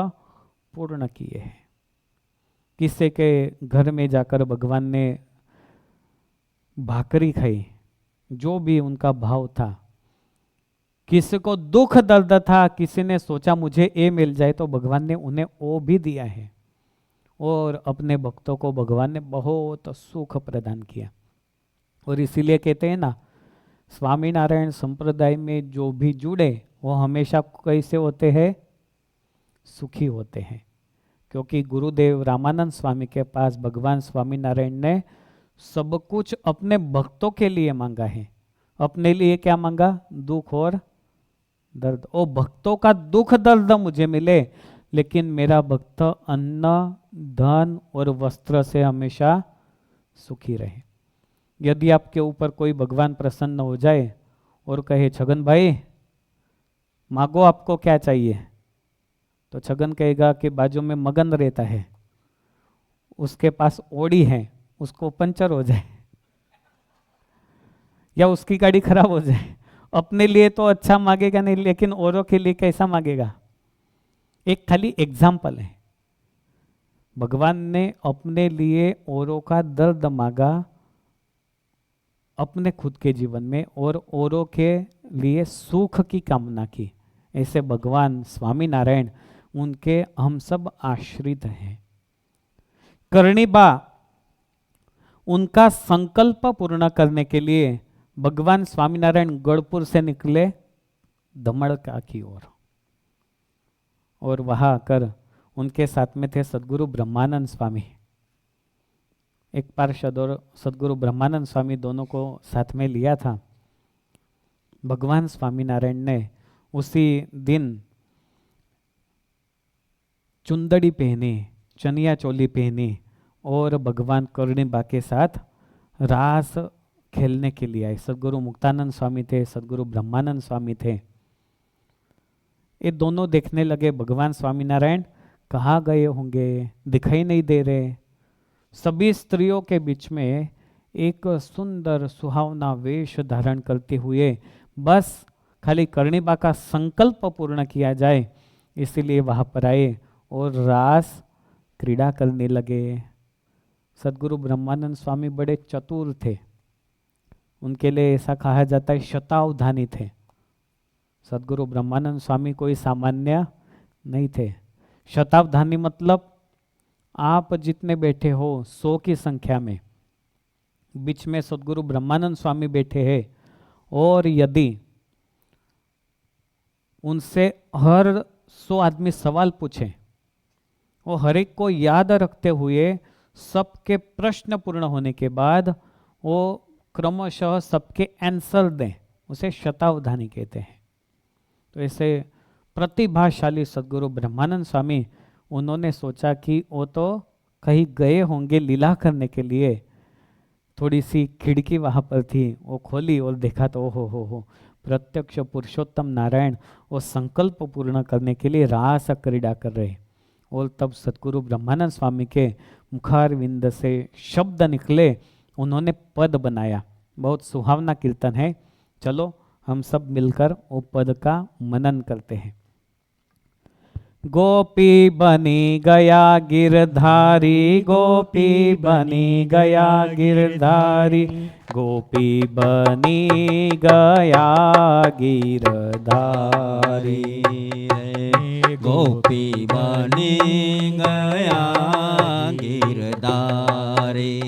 पूर्ण किए हैं। किसी के घर में जाकर भगवान ने भाकरी खाई, जो भी उनका भाव था। किसी को दुख दर्द था, किसी ने सोचा मुझे ये मिल जाए, तो भगवान ने उन्हें वो भी दिया है। और अपने भक्तों को भगवान ने बहुत सुख प्रदान किया। और इसीलिए कहते हैं ना, स्वामीनारायण संप्रदाय में जो भी जुड़े वो हमेशा कैसे होते हैं, सुखी होते हैं। क्योंकि गुरुदेव रामानंद स्वामी के पास भगवान स्वामीनारायण ने सब कुछ अपने भक्तों के लिए मांगा है। अपने लिए क्या मांगा, दुख और दर्द। ओ भक्तों का दुख दर्द मुझे मिले, लेकिन मेरा भक्त अन्न धन और वस्त्र से हमेशा सुखी रहे। यदि आपके ऊपर कोई भगवान प्रसन्न हो जाए और कहे छगन भाई मांगो आपको क्या चाहिए, तो छगन कहेगा कि बाजू में मगन रहता है, उसके पास ओडी है, उसको पंचर हो जाए या उसकी गाड़ी खराब हो जाए। अपने लिए तो अच्छा मांगेगा नहीं, लेकिन औरों के लिए कैसा मांगेगा। एक खाली एग्जाम्पल है, भगवान ने अपने लिए औरों का दर्द मांगा अपने खुद के जीवन में, और औरों के लिए सुख की कामना की। ऐसे भगवान स्वामीनारायण, उनके हम सब आश्रित हैं। कर्णिबा उनका संकल्प पूर्ण करने के लिए भगवान स्वामीनारायण गढ़पुर से निकले धमड़का की ओर, और वहां आकर उनके साथ में थे सदगुरु ब्रह्मानंद स्वामी। एक पार्षद और सदगुरु ब्रह्मानंद स्वामी दोनों को साथ में लिया था। भगवान स्वामीनारायण ने उसी दिन चुंदड़ी पहनी, चनिया चोली पहनी, और भगवान कर्णिबा के साथ रास खेलने के लिए आए। सदगुरु मुक्तानंद स्वामी थे, सदगुरु ब्रह्मानंद स्वामी थे। ये दोनों देखने लगे भगवान स्वामीनारायण कहाँ गए होंगे, दिखाई नहीं दे रहे। सभी स्त्रियों के बीच में एक सुंदर सुहावना वेश धारण करते हुए बस खाली करनीबा का संकल्प पूर्ण किया जाए, इसीलिए वहाँ पर आए और रास क्रीड़ा करने लगे। सदगुरु ब्रह्मानंद स्वामी बड़े चतुर थे, उनके लिए ऐसा कहा जाता है शतावधानी थे। सदगुरु ब्रह्मानंद स्वामी कोई सामान्य नहीं थे। शतावधानी मतलब आप जितने बैठे हो 100 की संख्या में, बीच में सदगुरु ब्रह्मानंद स्वामी बैठे हैं, और यदि उनसे हर 100 आदमी सवाल पूछे, वो हर एक को याद रखते हुए सबके प्रश्न पूर्ण होने के बाद वो क्रमशः सबके आंसर दें, उसे शतावधानी कहते हैं। तो ऐसे प्रतिभाशाली सदगुरु ब्रह्मानंद स्वामी, उन्होंने सोचा कि वो तो कहीं गए होंगे लीला करने के लिए। थोड़ी सी खिड़की वहाँ पर थी, वो खोली और देखा तो हो प्रत्यक्ष पुरुषोत्तम नारायण वो संकल्प पूर्ण करने के लिए रास क्रीड़ा कर रहे। और तब सदगुरु ब्रह्मानंद स्वामी के मुखारविंद से शब्द निकले, उन्होंने पद बनाया। बहुत सुहावना कीर्तन है, चलो हम सब मिलकर वो पद का मनन करते हैं। गोपी बनी गया गिरधारी, गोपी बनी गया गिरधारी, गोपी बनी गया गिरधारी, गोपी बनी गया गिरधारी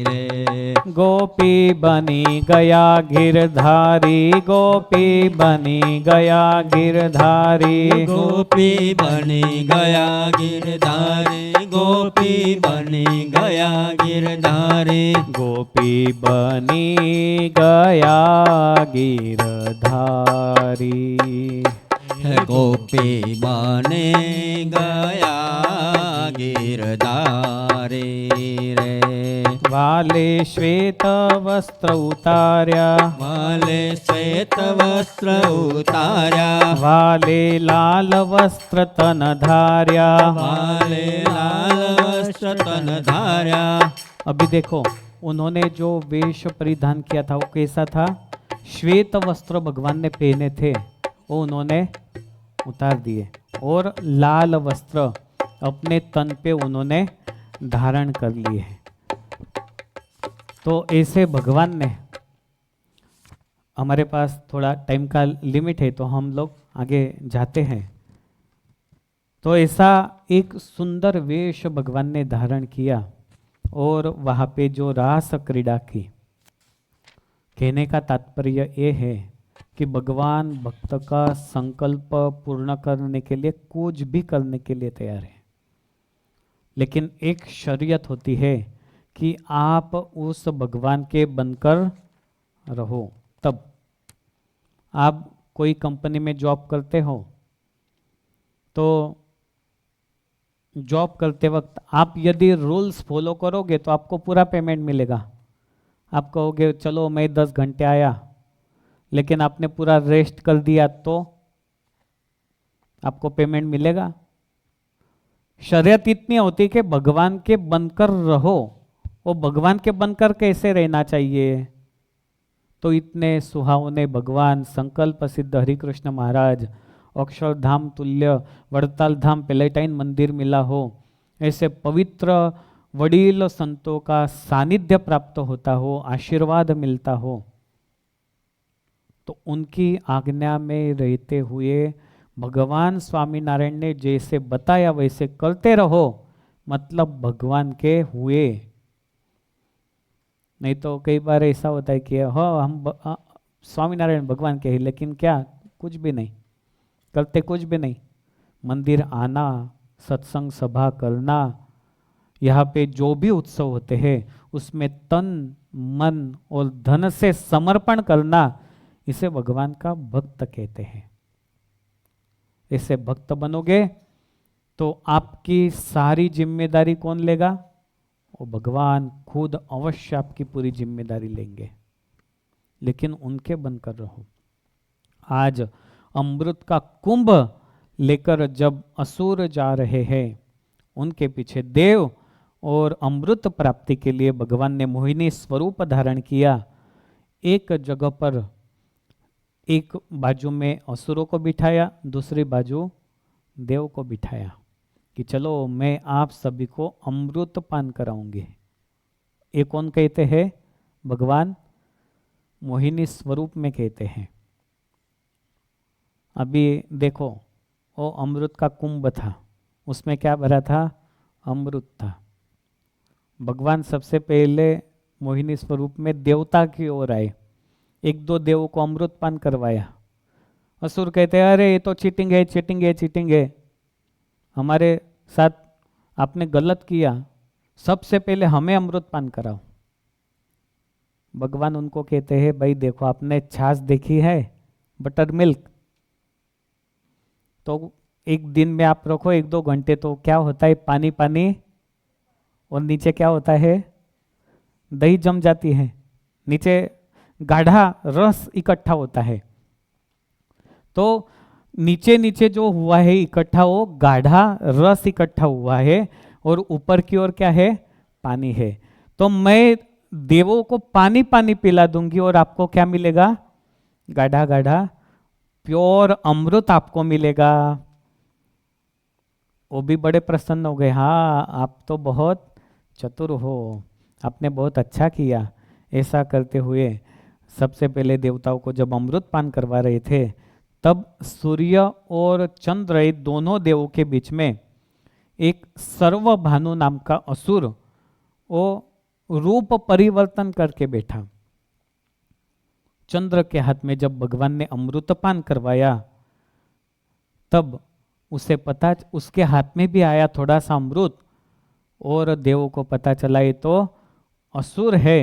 रे। गोपी बनी गया गिरधारी, गोपी बनी गया गिरधारी, गोपी बनी गया गिरधारी, गोपी बनी गया गिरधारी, गोपी बनी गया गिरधारी, गोपी बने गया गिरधारी रे। वाले श्वेत वस्त्र उतार्या, वाले श्वेत वस्त्र उतार्या, वाले लाल वस्त्र तन धार्या, वाले लाल वस्त्र तन धार्या। अभी देखो उन्होंने जो वेश परिधान किया था वो कैसा था? श्वेत वस्त्र भगवान ने पहने थे, वो उन्होंने उतार दिए, और लाल वस्त्र अपने तन पे उन्होंने धारण कर लिए हैं। तो ऐसे भगवान ने, हमारे पास थोड़ा टाइम का लिमिट है तो हम लोग आगे जाते हैं। तो ऐसा एक सुंदर वेश भगवान ने धारण किया और वहाँ पे जो रास क्रीड़ा की। कहने का तात्पर्य ये है कि भगवान भक्त का संकल्प पूर्ण करने के लिए कुछ भी करने के लिए तैयार है, लेकिन एक शरीयत होती है कि आप उस भगवान के बनकर रहो। तब आप कोई कंपनी में जॉब करते हो तो जॉब करते वक्त आप यदि रूल्स फॉलो करोगे तो आपको पूरा पेमेंट मिलेगा। आप कहोगे चलो मैं 10 घंटे आया, लेकिन आपने पूरा रेस्ट कर दिया तो आपको पेमेंट मिलेगा। शरीयत इतनी होती कि भगवान के बनकर रहो। वो भगवान के बनकर कैसे रहना चाहिए? तो इतने सुहावने भगवान, संकल्प सिद्ध हरिकृष्ण महाराज, अक्षरधाम तुल्य वड़ताल धाम पेलेटाइन मंदिर मिला हो, ऐसे पवित्र वडील संतों का सानिध्य प्राप्त होता हो, आशीर्वाद मिलता हो, तो उनकी आज्ञा में रहते हुए भगवान स्वामीनारायण ने जैसे बताया वैसे करते रहो, मतलब भगवान के हुए। नहीं तो कई बार ऐसा होता है कि हाँ हम स्वामीनारायण भगवान के हैं, लेकिन क्या कुछ भी नहीं करते, कुछ भी नहीं। मंदिर आना, सत्संग सभा करना, यहाँ पे जो भी उत्सव होते हैं उसमें तन मन और धन से समर्पण करना, इसे भगवान का भक्त कहते हैं। ऐसे भक्त बनोगे तो आपकी सारी जिम्मेदारी कौन लेगा? वो भगवान खुद अवश्य आपकी पूरी जिम्मेदारी लेंगे, लेकिन उनके बनकर रहो। आज अमृत का कुंभ लेकर जब असुर जा रहे हैं, उनके पीछे देव और अमृत प्राप्ति के लिए भगवान ने मोहिनी स्वरूप धारण किया। एक जगह पर एक बाजू में असुरों को बिठाया, दूसरी बाजू देव को बिठाया कि चलो मैं आप सभी को अमृत पान कराऊंगी। ये कौन कहते हैं? भगवान मोहिनी स्वरूप में कहते हैं। अभी देखो, वो अमृत का कुंभ था, उसमें क्या भरा था? अमृत था। भगवान सबसे पहले मोहिनी स्वरूप में देवता की ओर आए, एक दो देवों को अमृत पान करवाया। असुर कहते हैं अरे ये तो चीटिंग है, चीटिंग है, चीटिंग है, हमारे साथ आपने गलत किया, सबसे पहले हमें अमृत पान कराओ। भगवान उनको कहते हैं भाई देखो, आपने छाछ देखी है, बटर मिल्क, तो एक दिन में आप रखो 1-2 घंटे तो क्या होता है? पानी पानी, और नीचे क्या होता है? दही जम जाती है, नीचे गाढ़ा रस इकट्ठा होता है। तो नीचे नीचे जो हुआ है इकट्ठा, वो गाढ़ा रस इकट्ठा हुआ है, और ऊपर की ओर क्या है? पानी है। तो मैं देवों को पानी पानी पिला दूंगी और आपको क्या मिलेगा? गाढ़ा गाढ़ा प्योर अमृत आपको मिलेगा। वो भी बड़े प्रसन्न हो गए, हाँ आप तो बहुत चतुर हो, आपने बहुत अच्छा किया। ऐसा करते हुए सबसे पहले देवताओं को जब अमृत पान करवा रहे थे, तब सूर्य और चंद्र, ये दोनों देवों के बीच में एक सर्वभानु नाम का असुर वो रूप परिवर्तन करके बैठा। चंद्र के हाथ में जब भगवान ने अमृतपान करवाया, तब उसे पता, उसके हाथ में भी आया थोड़ा सा अमृत, और देवों को पता चला ये तो असुर है।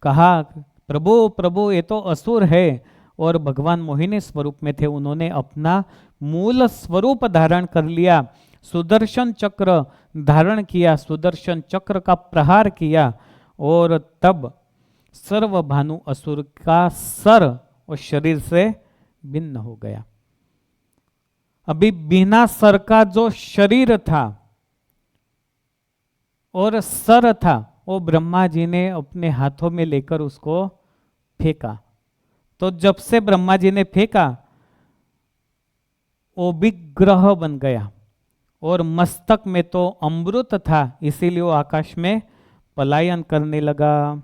कहा प्रभु प्रभु ये तो असुर है, और भगवान मोहिनी स्वरूप में थे, उन्होंने अपना मूल स्वरूप धारण कर लिया, सुदर्शन चक्र धारण किया, सुदर्शन चक्र का प्रहार किया, और तब सर्वभानु असुर का सर और शरीर से भिन्न हो गया। अभी बिना सर का जो शरीर था और सर था, वो ब्रह्मा जी ने अपने हाथों में लेकर उसको फेंका। तो जब से ब्रह्मा जी ने फेंका, वो भी ग्रह बन गया, और मस्तक में तो अमृत था, इसीलिए वो आकाश में पलायन करने लगा।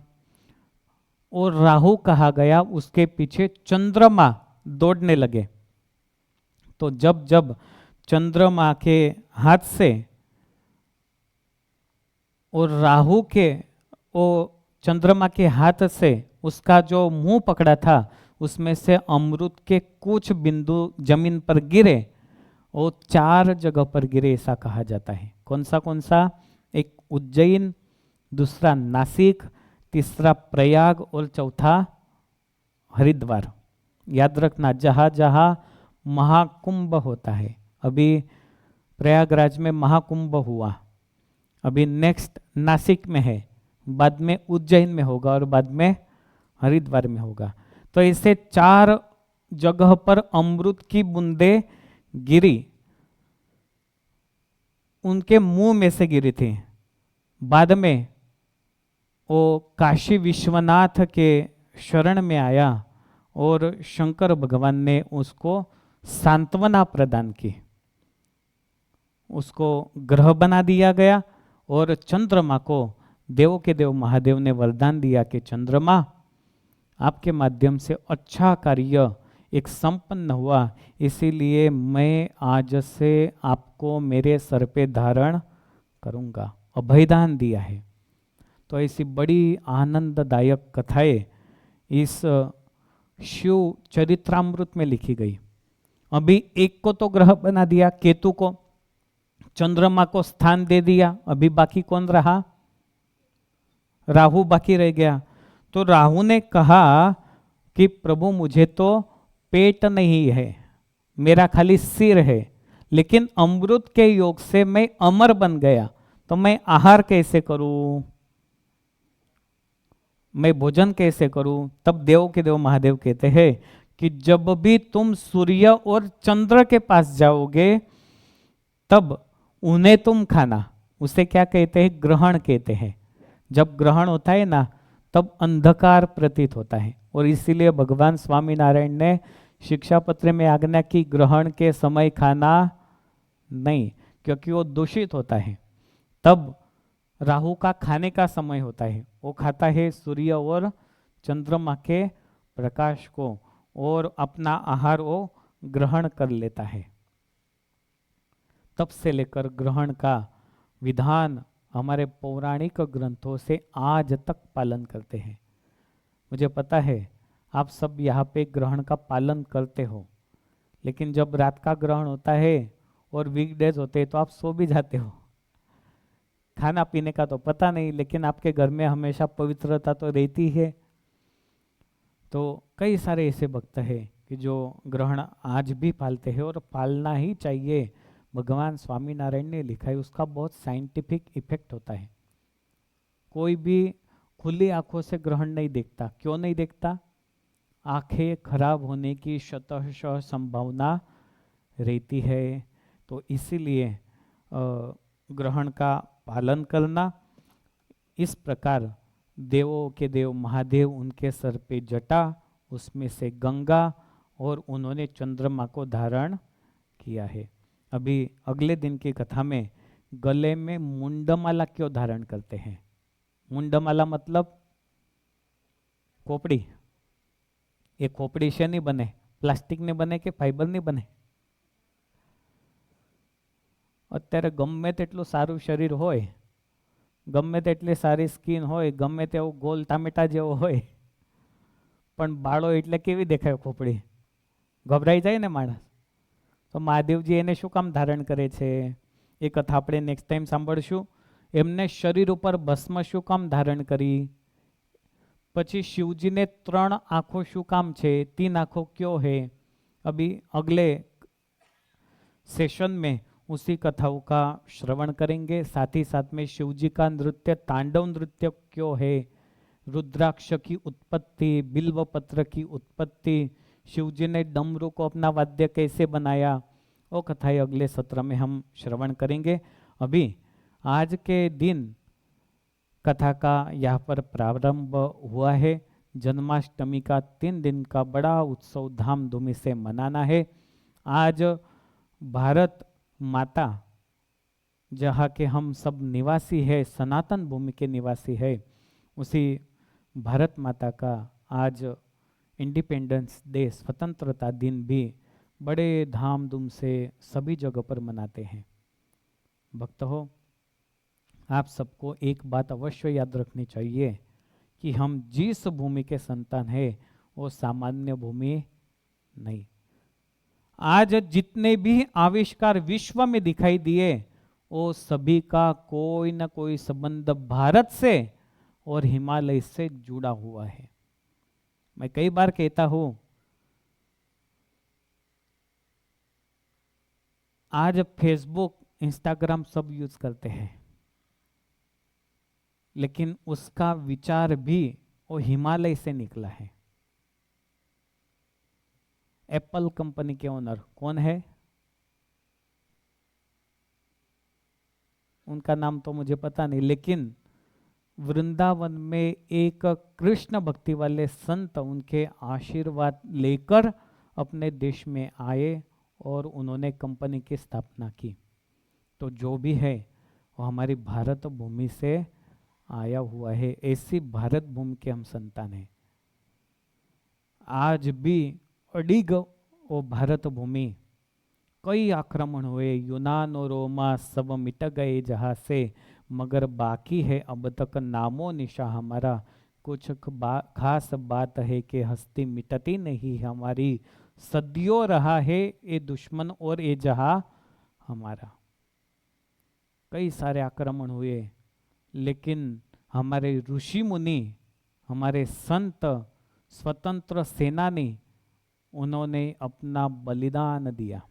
और राहु कहा गया, उसके पीछे चंद्रमा दौड़ने लगे। तो जब जब चंद्रमा के हाथ से और राहु के, वो चंद्रमा के हाथ से उसका जो मुंह पकड़ा था, उसमें से अमृत के कुछ बिंदु जमीन पर गिरे, वो 4 जगह पर गिरे, ऐसा कहा जाता है। कौन सा? एक उज्जैन, दूसरा नासिक, तीसरा प्रयाग, और चौथा हरिद्वार। याद रखना, जहां जहां महाकुंभ होता है, अभी प्रयागराज में महाकुंभ हुआ, अभी नेक्स्ट नासिक में है, बाद में उज्जैन में होगा, और बाद में हरिद्वार में होगा। तो ऐसे 4 जगह पर अमृत की बूंदें गिरी, उनके मुंह में से गिरी थी। बाद में वो काशी विश्वनाथ के शरण में आया, और शंकर भगवान ने उसको सांत्वना प्रदान की, उसको ग्रह बना दिया गया, और चंद्रमा को देवों के देव महादेव ने वरदान दिया कि चंद्रमा, आपके माध्यम से अच्छा कार्य एक संपन्न हुआ, इसीलिए मैं आज से आपको मेरे सर पे धारण करूंगा, अभयदान दिया है। तो ऐसी बड़ी आनंददायक कथाएं इस शिव चरित्रामृत में लिखी गई। अभी एक को तो ग्रह बना दिया, केतु को, चंद्रमा को स्थान दे दिया, अभी बाकी कौन रहा? राहु बाकी रह गया। तो राहु ने कहा कि प्रभु मुझे तो पेट नहीं है, मेरा खाली सिर है, लेकिन अमृत के योग से मैं अमर बन गया, तो मैं आहार कैसे करूं, मैं भोजन कैसे करूं? तब देव के देव महादेव कहते हैं कि जब भी तुम सूर्य और चंद्र के पास जाओगे, तब उन्हें तुम खाना। उसे क्या कहते हैं? ग्रहण कहते हैं। जब ग्रहण होता है ना, तब अंधकार प्रतीत होता है, और इसीलिए भगवान स्वामीनारायण ने शिक्षा पत्र में आज्ञा की ग्रहण के समय खाना नहीं, क्योंकि वो दूषित होता है। तब राहु का खाने का समय होता है, वो खाता है सूर्य और चंद्रमा के प्रकाश को और अपना आहार वो ग्रहण कर लेता है। तब से लेकर ग्रहण का विधान हमारे पौराणिक ग्रंथों से आज तक पालन करते हैं। मुझे पता है आप सब यहाँ पे ग्रहण का पालन करते हो, लेकिन जब रात का ग्रहण होता है और वीकडेज होते हैं तो आप सो भी जाते हो। खाना पीने का तो पता नहीं, लेकिन आपके घर में हमेशा पवित्रता तो रहती है। तो कई सारे ऐसे भक्त हैं कि जो ग्रहण आज भी पालते हैं और पालना ही चाहिए। भगवान स्वामीनारायण ने लिखा है, उसका बहुत साइंटिफिक इफेक्ट होता है। कोई भी खुली आंखों से ग्रहण नहीं देखता। क्यों नहीं देखता? आंखें खराब होने की शतः संभावना रहती है। तो इसीलिए ग्रहण का पालन करना। इस प्रकार देवों के देव महादेव, उनके सर पे जटा, उसमें से गंगा, और उन्होंने चंद्रमा को धारण किया है। अभी अगले दिन की कथा में गले में मुंडमाला क्यों धारण करते हैं? मुंडमाला मतलब खोपड़ी। ये खोपड़ी से नहीं बने, प्लास्टिक ने बने કે ફાઈબર ની બને? અત્યારે ગમે તેટલું સારું શરીર હોય, ગમે તેટલી સારી સ્કિન હોય, ગમે તેવો ગોલ ટામેટા જેવો હોય, પણ બાળો એટલે કેવી દેખાય ખોપડી? ગભરાઈ જાય ને માણસ. તો મહાદેવજી એને શું કામ ધારણ કરે છે એ કથા આપણે નેક્સ્ટ ટાઈમ સાંભળશું. એમને શરીર ઉપર ભસ્મ શું કામ धारण करी, પછી शिवजी ने 3 आंखों शू काम छे, 3 आंखों क्यों है, अभी अगले सेशन में उसी कथाओं का श्रवण करेंगे। साथ ही साथ में शिवजी का नृत्य तांडव नृत्य क्यों है, रुद्राक्ष की उत्पत्ति, बिल्व पत्र की उत्पत्ति, शिवजी ने डमरू को अपना वाद्य कैसे बनाया, वो कथाएं अगले सत्र में हम श्रवण करेंगे। अभी आज के दिन कथा का यहाँ पर प्रारंभ हुआ है। जन्माष्टमी का 3 दिन का बड़ा उत्सव धामधूमी से मनाना है। आज भारत माता, जहाँ के हम सब निवासी है, सनातन भूमि के निवासी है, उसी भारत माता का आज इंडिपेंडेंस डे, स्वतंत्रता दिन भी बड़े धामधूम से सभी जगह पर मनाते हैं। भक्त हो, आप सबको एक बात अवश्य याद रखनी चाहिए कि हम जिस भूमि के संतान हैं वो सामान्य भूमि नहीं। आज जितने भी आविष्कार विश्व में दिखाई दिए वो सभी का कोई न कोई संबंध भारत से और हिमालय से जुड़ा हुआ है। मैं कई बार कहता हूं, आज फेसबुक, इंस्टाग्राम सब यूज करते हैं, लेकिन उसका विचार भी वो हिमालय से निकला है। एप्पल कंपनी के ओनर कौन है? उनका नाम तो मुझे पता नहीं, लेकिन वृंदावन में एक कृष्ण भक्ति वाले संत उनके आशीर्वाद लेकर अपने देश में आए और उन्होंने कंपनी की स्थापना की। तो जो भी है वो हमारी भारत भूमि से आया हुआ है। ऐसी भारत भूमि के हम संतान हैं। आज भी अडिग वो भारत भूमि, कई आक्रमण हुए, यूनान और रोमा सब मिट गए जहाँ से, मगर बाकी है अब तक नामो निशा हमारा। कुछ खास बात है कि हस्ती मिटती नहीं हमारी, सदियों रहा है ये दुश्मन और ये जहाँ हमारा। कई सारे आक्रमण हुए, लेकिन हमारे ऋषि मुनि, हमारे संत, स्वतंत्र सेनानी, उन्होंने अपना बलिदान दिया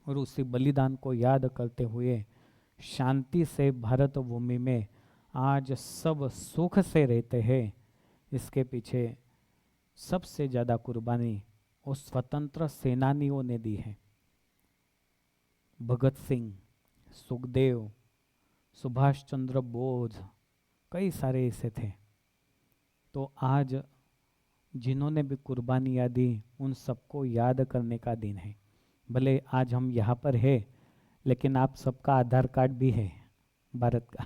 और उसी बलिदान को याद करते हुए शांति से भारत भूमि में आज सब सुख से रहते हैं। इसके पीछे सबसे ज़्यादा कुर्बानी उस स्वतंत्र सेनानियों ने दी है। भगत सिंह, सुखदेव, सुभाष चंद्र बोस, कई सारे ऐसे थे। तो आज जिन्होंने भी कुर्बानियाँ दी उन सबको याद करने का दिन है। भले आज हम यहाँ पर है, लेकिन आप सबका आधार कार्ड भी है भारत का।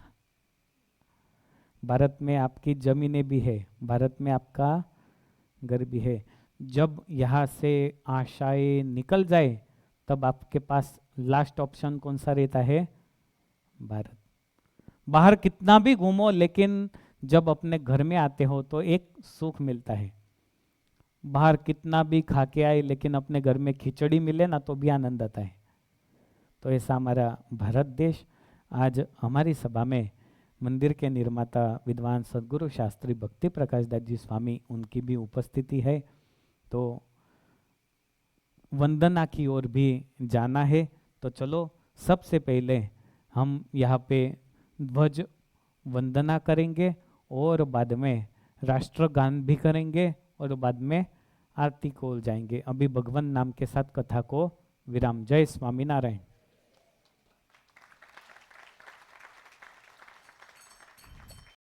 भारत में आपकी जमीनें भी है, भारत में आपका घर भी है। जब यहाँ से आशाएं निकल जाए तब आपके पास लास्ट ऑप्शन कौन सा रहता है? भारत। बाहर कितना भी घूमो, लेकिन जब अपने घर में आते हो तो एक सुख मिलता है। बाहर कितना भी खा के आए, लेकिन अपने घर में खिचड़ी मिले ना तो भी आनंद आता है। तो ऐसा हमारा भारत देश। आज हमारी सभा में मंदिर के निर्माता विद्वान सद्गुरु शास्त्री भक्ति प्रकाश दास जी स्वामी, उनकी भी उपस्थिति है। तो वंदना की ओर भी जाना है। तो चलो सबसे पहले हम यहाँ पे ध्वज वंदना करेंगे और बाद में राष्ट्रगान भी करेंगे और बाद में आरती को जाएंगे। अभी भगवान नाम के साथ कथा को विराम। जय स्वामीनारायण।